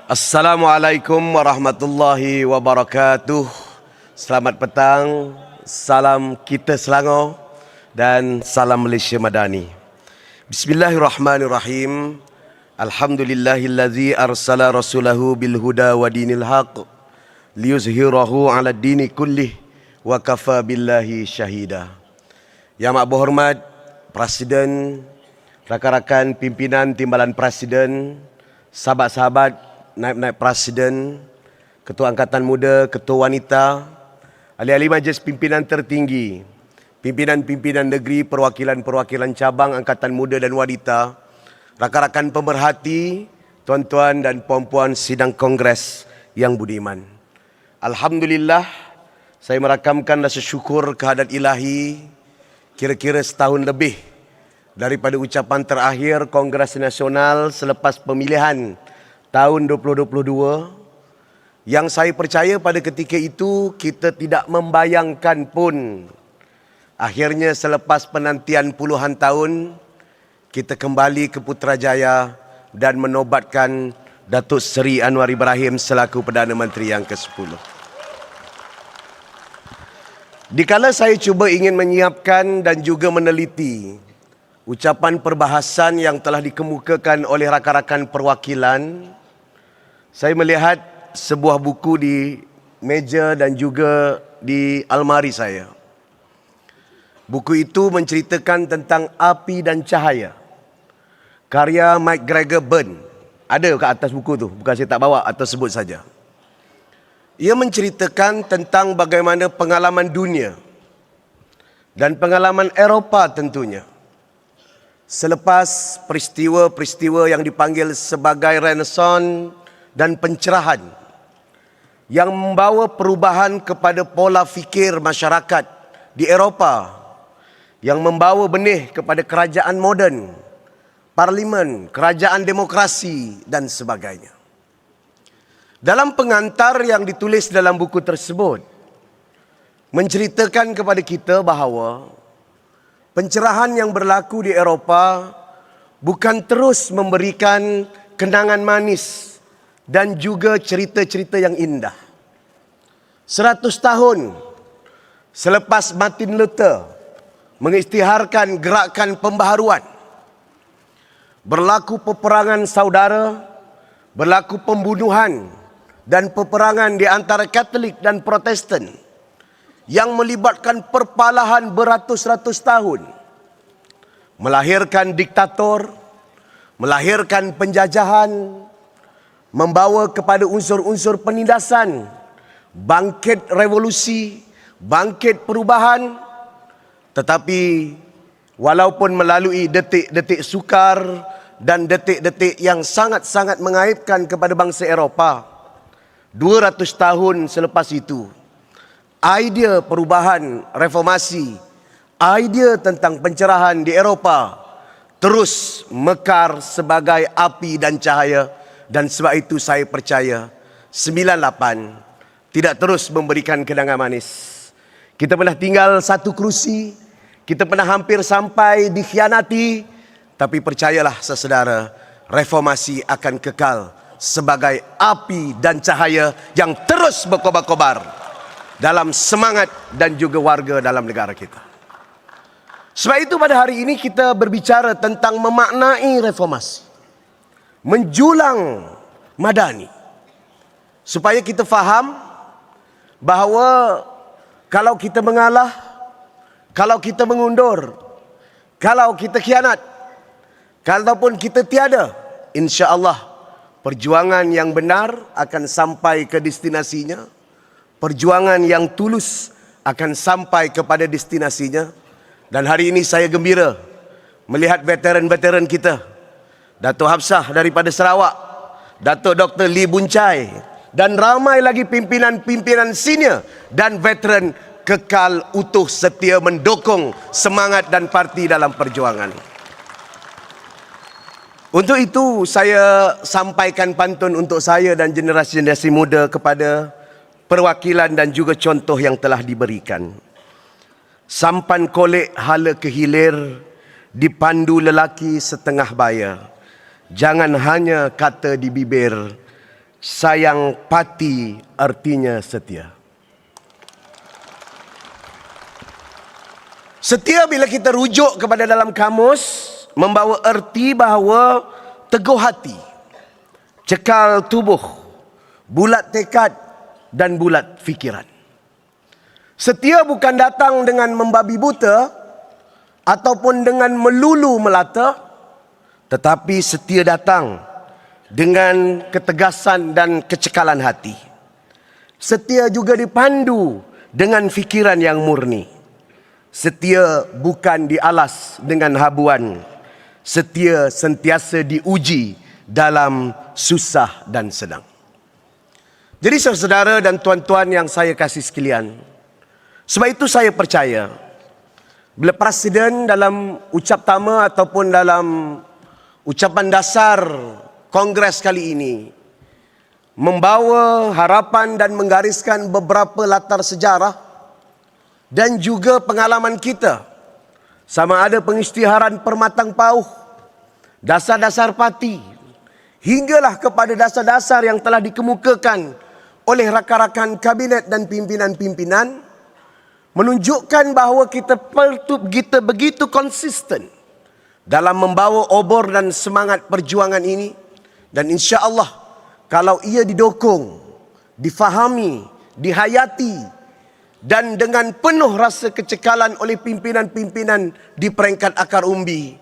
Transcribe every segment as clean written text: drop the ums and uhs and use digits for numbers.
Assalamualaikum warahmatullahi wabarakatuh. Selamat petang, salam kita Selangor dan salam Malaysia Madani. Bismillahirrahmanirrahim. Alhamdulillahillazi arsala rasulahu bil huda wa dinil haq liyuzhirahu ala dini kullih wa kafa billahi syahida. Yang Amat Berhormat Presiden, rakan-rakan pimpinan Timbalan Presiden, sahabat-sahabat naib-naib Presiden, Ketua Angkatan Muda, Ketua Wanita, ahli-ahli majlis pimpinan tertinggi, pimpinan-pimpinan negeri, perwakilan-perwakilan cabang Angkatan Muda dan Wanita, rakan-rakan pemerhati, tuan-tuan dan puan-puan sidang Kongres yang budiman. Alhamdulillah, saya merakamkan rasa syukur kehadrat ilahi kira-kira setahun lebih daripada ucapan terakhir Kongres Nasional selepas pemilihan tahun 2022, yang saya percaya pada ketika itu kita tidak membayangkan pun akhirnya selepas penantian puluhan tahun kita kembali ke Putrajaya dan menobatkan Datuk Seri Anwar Ibrahim selaku Perdana Menteri yang ke-10. Dikala saya cuba ingin menyiapkan dan juga meneliti ucapan perbahasan yang telah dikemukakan oleh rakan-rakan perwakilan, saya melihat sebuah buku di meja dan juga di almari saya. Buku itu menceritakan tentang Api dan Cahaya, karya McGregor Burn. Ada kat atas buku tu, bukan saya tak bawa atau sebut saja. Ia menceritakan tentang bagaimana pengalaman dunia dan pengalaman Eropah tentunya selepas peristiwa-peristiwa yang dipanggil sebagai Renaissance dan pencerahan yang membawa perubahan kepada pola fikir masyarakat di Eropah, yang membawa benih kepada kerajaan moden, parlimen, kerajaan demokrasi dan sebagainya. Dalam pengantar yang ditulis dalam buku tersebut menceritakan kepada kita bahawa pencerahan yang berlaku di Eropah bukan terus memberikan kenangan manis dan juga cerita-cerita yang indah. 100 tahun selepas Martin Luther mengisytiharkan gerakan pembaharuan, berlaku peperangan saudara, berlaku pembunuhan dan peperangan di antara Katolik dan Protestan yang melibatkan perpalahan beratus-ratus tahun, melahirkan diktator, melahirkan penjajahan, membawa kepada unsur-unsur penindasan, bangkit revolusi, bangkit perubahan. Tetapi walaupun melalui detik-detik sukar dan detik-detik yang sangat-sangat mengaibkan kepada bangsa Eropah, 200 tahun selepas itu, idea perubahan reformasi, idea tentang pencerahan di Eropah terus mekar sebagai api dan cahaya. Dan sebab itu saya percaya 98 tidak terus memberikan kenangan manis. Kita pernah tinggal satu kerusi, kita pernah hampir sampai dikhianati, tapi percayalah saudara, reformasi akan kekal sebagai api dan cahaya yang terus berkobar-kobar dalam semangat dan juga warga dalam negara kita. Sebab itu pada hari ini kita berbicara tentang memaknai reformasi, menjulang madani, supaya kita faham bahawa kalau kita mengalah, kalau kita mengundur, kalau kita khianat, kalaupun kita tiada, insya-Allah perjuangan yang benar akan sampai ke destinasinya, perjuangan yang tulus akan sampai kepada destinasinya. Dan hari ini saya gembira melihat veteran-veteran kita, Datuk Hafsah daripada Sarawak, Datuk Dr. Lee Buncai, dan ramai lagi pimpinan-pimpinan senior dan veteran kekal utuh setia mendukung semangat dan parti dalam perjuangan. Untuk itu saya sampaikan pantun untuk saya dan generasi-generasi muda kepada perwakilan dan juga contoh yang telah diberikan. Sampan kolek hala kehilir, dipandu lelaki setengah baya. Jangan hanya kata di bibir, sayang pati artinya setia. Setia bila kita rujuk kepada dalam kamus, membawa erti bahawa teguh hati, cekal tubuh, bulat tekad dan bulat fikiran. Setia bukan datang dengan membabi buta ataupun dengan melulu melata, tetapi setia datang dengan ketegasan dan kecekalan hati. Setia juga dipandu dengan fikiran yang murni. Setia bukan dialas dengan habuan. Setia sentiasa diuji dalam susah dan senang. Jadi saudara dan tuan-tuan yang saya kasih sekalian, sebab itu saya percaya bila Presiden dalam ucap tama ataupun dalam ucapan dasar Kongres kali ini membawa harapan dan menggariskan beberapa latar sejarah dan juga pengalaman kita, sama ada pengisytiharan permatang pauh, dasar-dasar parti, hinggalah kepada dasar-dasar yang telah dikemukakan oleh rakan-rakan kabinet dan pimpinan-pimpinan, menunjukkan bahawa kita begitu konsisten dalam membawa obor dan semangat perjuangan ini. Dan insya Allah, kalau ia didukung, difahami, dihayati dan dengan penuh rasa kecekalan oleh pimpinan-pimpinan di peringkat akar umbi,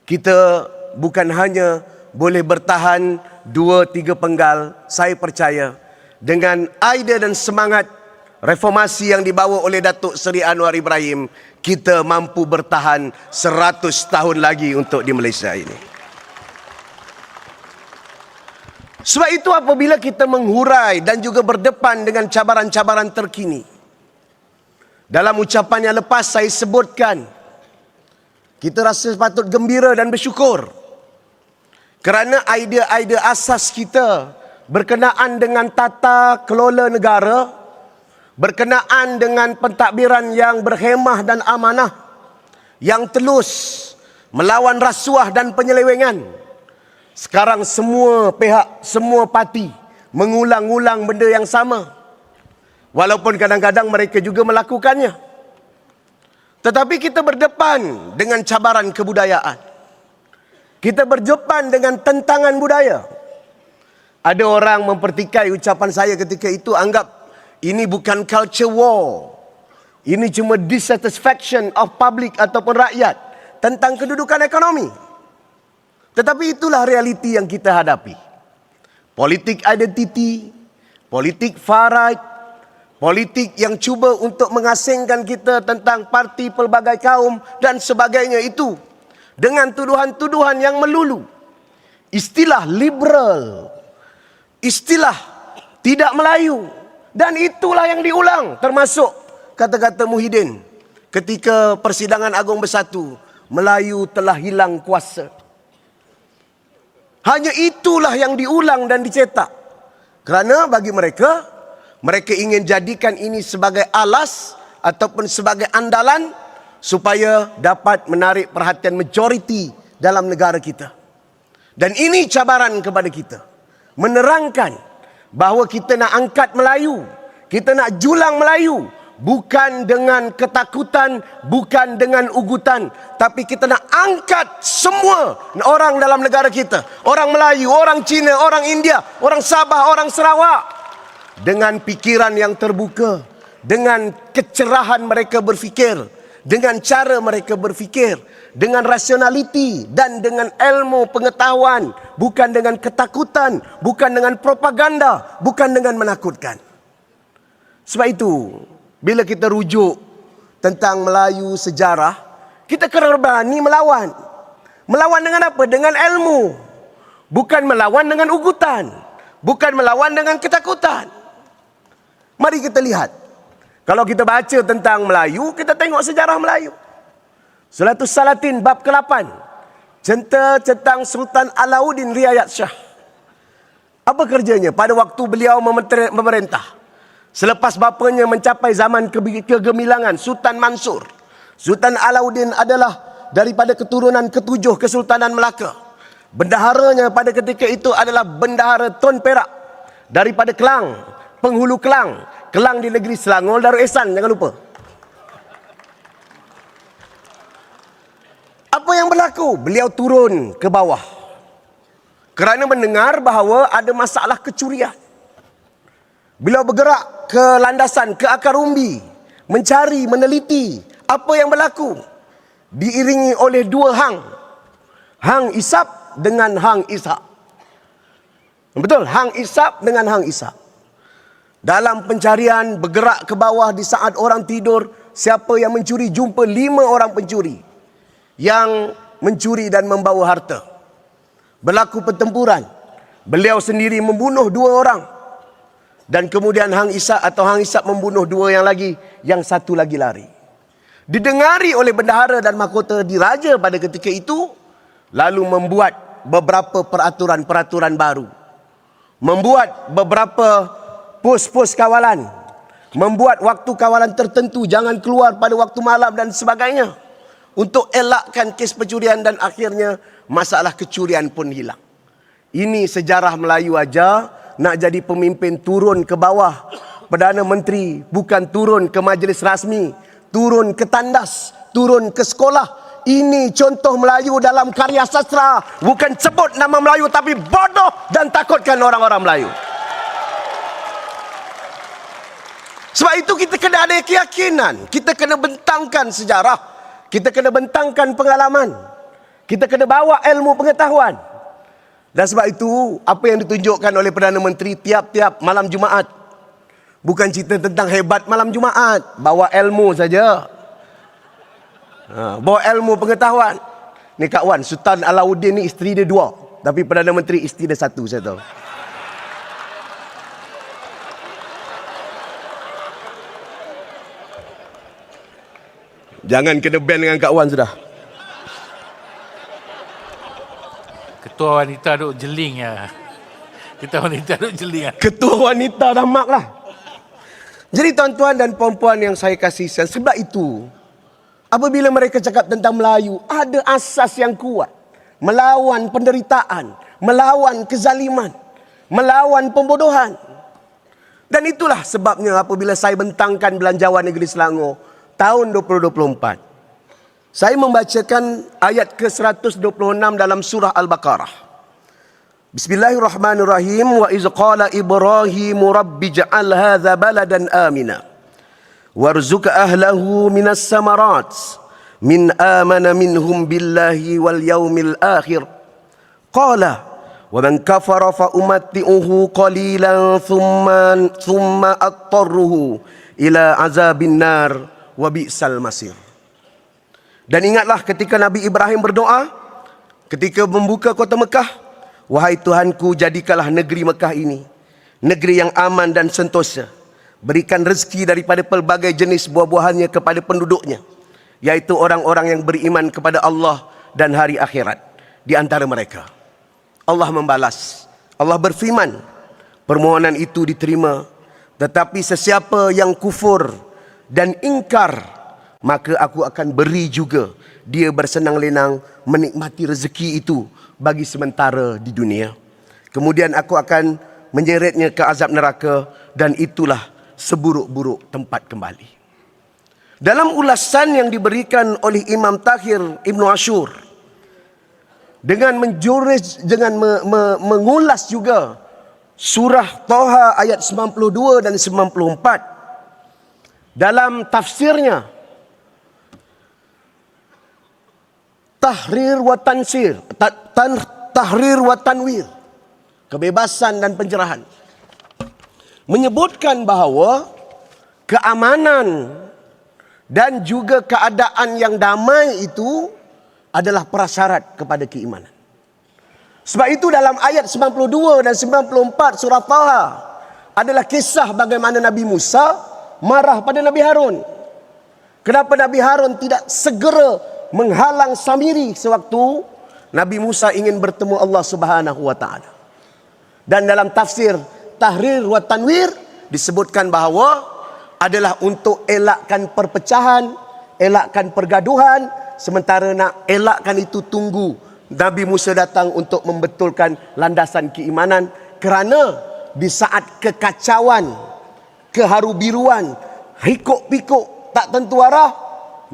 kita bukan hanya boleh bertahan 2-3 penggal. Saya percaya dengan idea dan semangat reformasi yang dibawa oleh Datuk Seri Anwar Ibrahim, kita mampu bertahan 100 tahun lagi untuk di Malaysia ini. Sebab itu apabila kita menghurai dan juga berdepan dengan cabaran-cabaran terkini, dalam ucapan yang lepas saya sebutkan, kita rasa patut gembira dan bersyukur kerana idea-idea asas kita berkenaan dengan tata kelola negara, berkenaan dengan pentadbiran yang berhemah dan amanah, yang telus, melawan rasuah dan penyelewengan. Sekarang semua pihak, semua parti mengulang-ulang benda yang sama. Walaupun kadang-kadang mereka juga melakukannya. Tetapi kita berdepan dengan cabaran kebudayaan. Kita berdepan dengan tentangan budaya. Ada orang mempertikai ucapan saya ketika itu, anggap ini bukan culture war. Ini cuma dissatisfaction of public ataupun rakyat tentang kedudukan ekonomi. Tetapi itulah realiti yang kita hadapi. Politik identiti, politik far right, politik yang cuba untuk mengasingkan kita tentang parti pelbagai kaum dan sebagainya itu dengan tuduhan-tuduhan yang melulu. Istilah liberal, istilah tidak Melayu, dan itulah yang diulang, termasuk kata-kata Muhyiddin ketika Persidangan Agong Bersatu, Melayu telah hilang kuasa. Hanya itulah yang diulang dan dicetak. Kerana bagi mereka, mereka ingin jadikan ini sebagai alas ataupun sebagai andalan supaya dapat menarik perhatian majoriti dalam negara kita. Dan ini cabaran kepada kita. Menerangkan bahawa kita nak angkat Melayu, kita nak julang Melayu, bukan dengan ketakutan, bukan dengan ugutan, tapi kita nak angkat semua orang dalam negara kita. Orang Melayu, orang Cina, orang India, orang Sabah, orang Sarawak. Dengan pikiran yang terbuka, dengan kecerahan mereka berfikir, dengan cara mereka berfikir, dengan rasionaliti dan dengan ilmu pengetahuan, bukan dengan ketakutan, bukan dengan propaganda, bukan dengan menakutkan. Sebab itu, bila kita rujuk tentang Melayu sejarah, kita kena berani melawan. Melawan dengan apa? Dengan ilmu. Bukan melawan dengan ugutan, bukan melawan dengan ketakutan. Mari kita lihat. Kalau kita baca tentang Melayu, kita tengok sejarah Melayu. Suratus Salatin bab ke-8. Cerita tentang Sultan Alauddin Riayat Shah. Apa kerjanya pada waktu beliau memerintah? Selepas bapanya mencapai zaman kegemilangan, Sultan Mansur. Sultan Alauddin adalah daripada keturunan ke-7 Kesultanan Melaka. Bendaharanya pada ketika itu adalah Bendahara Tun Perak. daripada Kelang, penghulu Kelang, Kelang di negeri Selangor, Darul Ihsan, jangan lupa. Apa yang berlaku? Beliau turun ke bawah kerana mendengar bahawa ada masalah kecurian. Beliau bergerak ke landasan, ke akar umbi, mencari, meneliti apa yang berlaku. Diiringi oleh dua hang, Hang Isap dengan Hang Ishak. Betul, Hang Isap dengan Hang Ishak. Dalam pencarian, bergerak ke bawah di saat orang tidur. Siapa yang mencuri? Jumpa 5 orang pencuri yang mencuri dan membawa harta. Berlaku pertempuran. Beliau sendiri membunuh 2 orang. Dan kemudian Hang Ishak membunuh 2 yang lagi. Yang satu lagi lari. Didengari oleh bendahara dan mahkota diraja pada ketika itu. Lalu membuat beberapa peraturan-peraturan baru. Membuat beberapa pos-pos kawalan. Membuat waktu kawalan tertentu. Jangan keluar pada waktu malam dan sebagainya. Untuk elakkan kes pencurian dan akhirnya masalah kecurian pun hilang. Ini sejarah Melayu aja. Nak jadi pemimpin turun ke bawah. Perdana Menteri bukan turun ke majlis rasmi. Turun ke tandas. Turun ke sekolah. Ini contoh Melayu dalam karya sastra. Bukan sebut nama Melayu tapi bodoh dan takutkan orang-orang Melayu. Sebab itu kita kena ada keyakinan. Kita kena bentangkan sejarah. Kita kena bentangkan pengalaman. Kita kena bawa ilmu pengetahuan. Dan sebab itu, apa yang ditunjukkan oleh Perdana Menteri tiap-tiap malam Jumaat. Bukan cerita tentang hebat malam Jumaat. Bawa ilmu saja. Bawa ilmu pengetahuan. Ni Kak Wan, Sultan Alauddin ni isteri dia 2. Tapi Perdana Menteri isteri dia 1, saya tahu. Jangan kena ban dengan Kak Wan sudah. Ketua wanita duk jeling ya. Ketua wanita duk jeling ya. Ketua wanita dah mak lah. Jadi tuan-tuan dan puan-puan yang saya kasih sayang, sebab itu apabila mereka cakap tentang Melayu, ada asas yang kuat. Melawan penderitaan, melawan kezaliman, melawan pembodohan. Dan itulah sebabnya apabila saya bentangkan Belanjawan Negeri Selangor tahun 2024. Saya membacakan ayat ke-126 dalam surah Al-Baqarah. Bismillahirrahmanirrahim. Wa iz qala Ibrahimu rabbi ja'al hadha baladan amina. Warzuq ahlahu minas samarat. Min amana minhum billahi wal yaumil akhir. Qala wa man kafara fa umatti'uhu qalilan thumma attarruhu ila azabin nar wa bi'sal masir. Dan ingatlah ketika Nabi Ibrahim berdoa ketika membuka kota Mekah, wahai Tuhanku, jadikanlah negeri Mekah ini negeri yang aman dan sentosa, berikan rezeki daripada pelbagai jenis buah-buahannya kepada penduduknya, yaitu orang-orang yang beriman kepada Allah dan hari akhirat di antara mereka. Allah membalas, Allah berfirman, permohonan itu diterima, tetapi sesiapa yang kufur dan ingkar, maka aku akan beri juga dia bersenang lenang menikmati rezeki itu bagi sementara di dunia. Kemudian aku akan menyeretnya ke azab neraka dan itulah seburuk-buruk tempat kembali. Dalam ulasan yang diberikan oleh Imam Tahir Ibn Ashur, dengan mengulas juga surah Toha ayat 92 dan 94, dalam tafsirnya Tahrir wa Tansir, Tahrir wa Tanwir, kebebasan dan pencerahan, menyebutkan bahawa keamanan dan juga keadaan yang damai itu adalah prasyarat kepada keimanan. Sebab itu dalam ayat 92 dan 94 surah Taha adalah kisah bagaimana Nabi Musa marah pada Nabi Harun. Kenapa Nabi Harun tidak segera menghalang Samiri sewaktu Nabi Musa ingin bertemu Allah Subhanahu wa taala. Dan dalam tafsir Tahrir wa Tanwir disebutkan bahawa adalah untuk elakkan perpecahan, elakkan pergaduhan, sementara nak elakkan itu tunggu Nabi Musa datang untuk membetulkan landasan keimanan, kerana di saat kekacauan, keharu-biruan, hikuk-pikuk, tak tentu arah,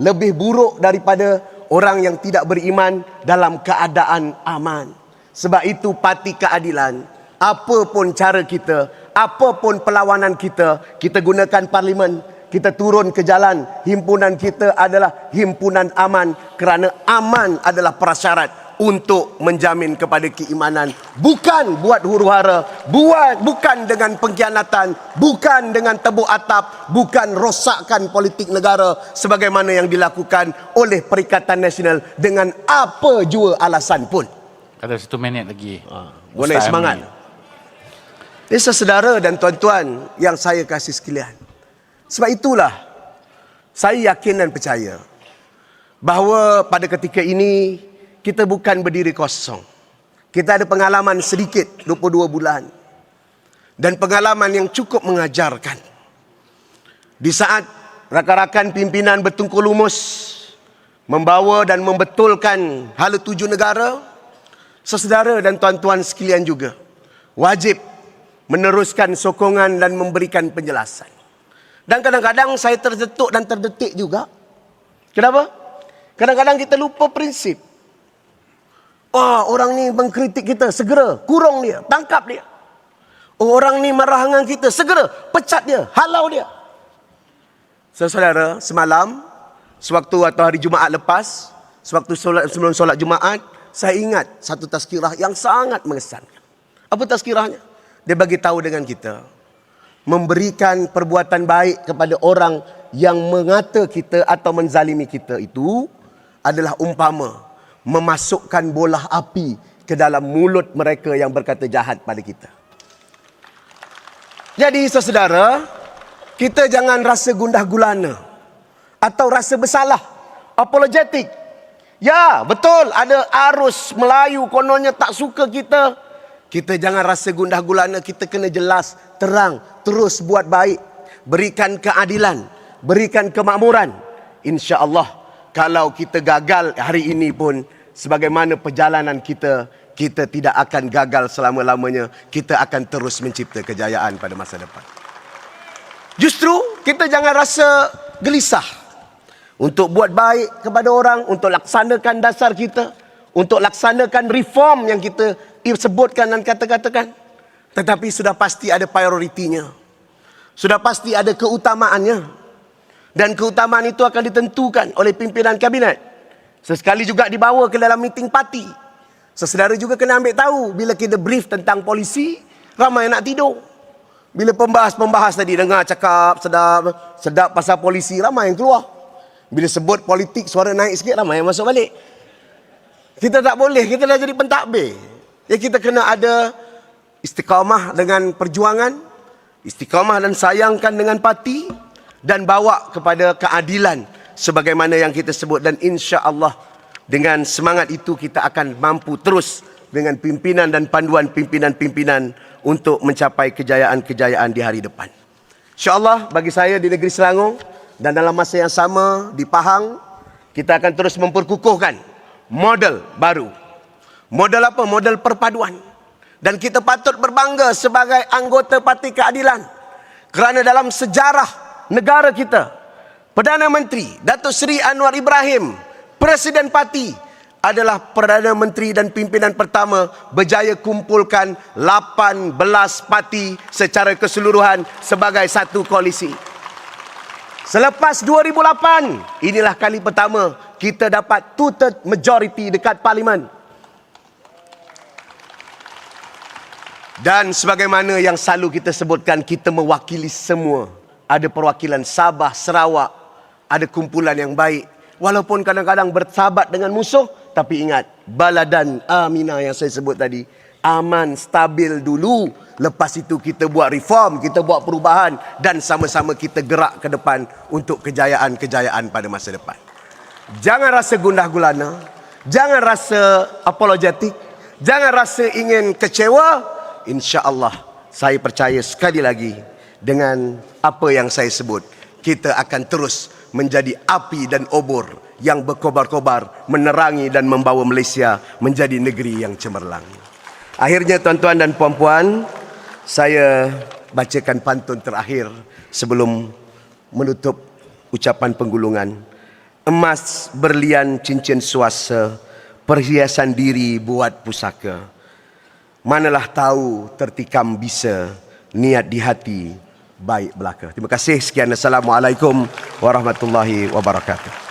lebih buruk daripada orang yang tidak beriman dalam keadaan aman. Sebab itu parti keadilan, apapun cara kita, apapun perlawanan kita, kita gunakan parlimen, kita turun ke jalan. Himpunan kita adalah himpunan aman, kerana aman adalah prasyarat untuk menjamin kepada keimanan. Bukan buat huru-hara, bukan dengan pengkhianatan, bukan dengan tebuk atap, bukan rosakkan politik negara sebagaimana yang dilakukan oleh Perikatan Nasional dengan apa jua alasan pun. Ada 1 minit lagi. Boleh Ustaz semangat. Amri. Saudara dan tuan-tuan yang saya kasih sekalian, sebab itulah saya yakin dan percaya bahawa pada ketika ini kita bukan berdiri kosong. Kita ada pengalaman sedikit 22 bulan dan pengalaman yang cukup mengajarkan. Di saat rakan-rakan pimpinan bertungkul lumus membawa dan membetulkan hala tuju negara, saudara dan tuan-tuan sekalian juga wajib meneruskan sokongan dan memberikan penjelasan. Dan kadang-kadang saya terdetuk dan terdetik juga. Kenapa? Kadang-kadang kita lupa prinsip. Orang ni mengkritik kita, segera kurung dia, tangkap dia. Orang ni marah dengan kita, segera pecat dia, halau dia. Saudara, semalam, sewaktu atau hari Jumaat lepas, sewaktu sebelum solat Jumaat, saya ingat satu tazkirah yang sangat mengesankan. Apa tazkirahnya? Dia bagi tahu dengan kita, memberikan perbuatan baik kepada orang yang mengata kita atau menzalimi kita itu adalah umpama memasukkan bola api ke dalam mulut mereka yang berkata jahat pada kita. Jadi saudara, kita jangan rasa gundah gulana atau rasa bersalah, apologetik. Ya, betul, ada arus Melayu kononnya tak suka kita. Kita jangan rasa gundah gulana, kita kena jelas, terang, terus buat baik, berikan keadilan, berikan kemakmuran. Insya-Allah kalau kita gagal hari ini pun, sebagaimana perjalanan kita, kita tidak akan gagal selama-lamanya. Kita akan terus mencipta kejayaan pada masa depan. Justru kita jangan rasa gelisah untuk buat baik kepada orang, untuk laksanakan dasar kita, untuk laksanakan reform yang kita sebutkan dan kata-katakan. Tetapi sudah pasti ada prioritinya, sudah pasti ada keutamaannya, dan keutamaan itu akan ditentukan oleh pimpinan kabinet. Sesekali juga dibawa ke dalam meeting parti. Saudara juga kena ambil tahu, bila kita brief tentang polisi, ramai yang nak tidur. Bila pembahas tadi dengar cakap sedap pasal polisi, ramai yang keluar. Bila sebut politik, suara naik sikit, ramai yang masuk balik. Kita tak boleh, kita dah jadi pentadbir. Ya, kita kena ada istiqamah dengan perjuangan, istiqamah dan sayangkan dengan parti, dan bawa kepada keadilan sebagaimana yang kita sebut. Dan insya-Allah dengan semangat itu kita akan mampu terus dengan pimpinan dan panduan pimpinan-pimpinan untuk mencapai kejayaan-kejayaan di hari depan. InsyaAllah bagi saya di negeri Selangor dan dalam masa yang sama di Pahang, kita akan terus memperkukuhkan model baru. Model apa? Model perpaduan. Dan kita patut berbangga sebagai anggota Parti Keadilan, kerana dalam sejarah negara kita, Perdana Menteri Datuk Seri Anwar Ibrahim, Presiden Parti, adalah Perdana Menteri dan pimpinan pertama berjaya kumpulkan 18 parti secara keseluruhan sebagai satu koalisi. Selepas 2008, inilah kali pertama kita dapat two-third majority dekat parlimen. Dan sebagaimana yang selalu kita sebutkan, kita mewakili semua. Ada perwakilan Sabah, Sarawak, ada kumpulan yang baik. Walaupun kadang-kadang bersahabat dengan musuh, tapi ingat, Baladan Aminah yang saya sebut tadi, aman, stabil dulu. Lepas itu kita buat reform, kita buat perubahan, dan sama-sama kita gerak ke depan untuk kejayaan-kejayaan pada masa depan. Jangan rasa gundah gulana, jangan rasa apologetik, jangan rasa ingin kecewa. InsyaAllah saya percaya sekali lagi dengan apa yang saya sebut, kita akan terus menjadi api dan obor yang berkobar-kobar, menerangi dan membawa Malaysia menjadi negeri yang cemerlang. Akhirnya tuan-tuan dan puan-puan, Saya bacakan pantun terakhir sebelum menutup ucapan penggulungan. Emas, berlian, cincin suasa, perhiasan diri buat pusaka. Manalah tahu tertikam bisa, niat di hati baik belaka. Terima kasih. Sekian. Assalamualaikum warahmatullahi wabarakatuh.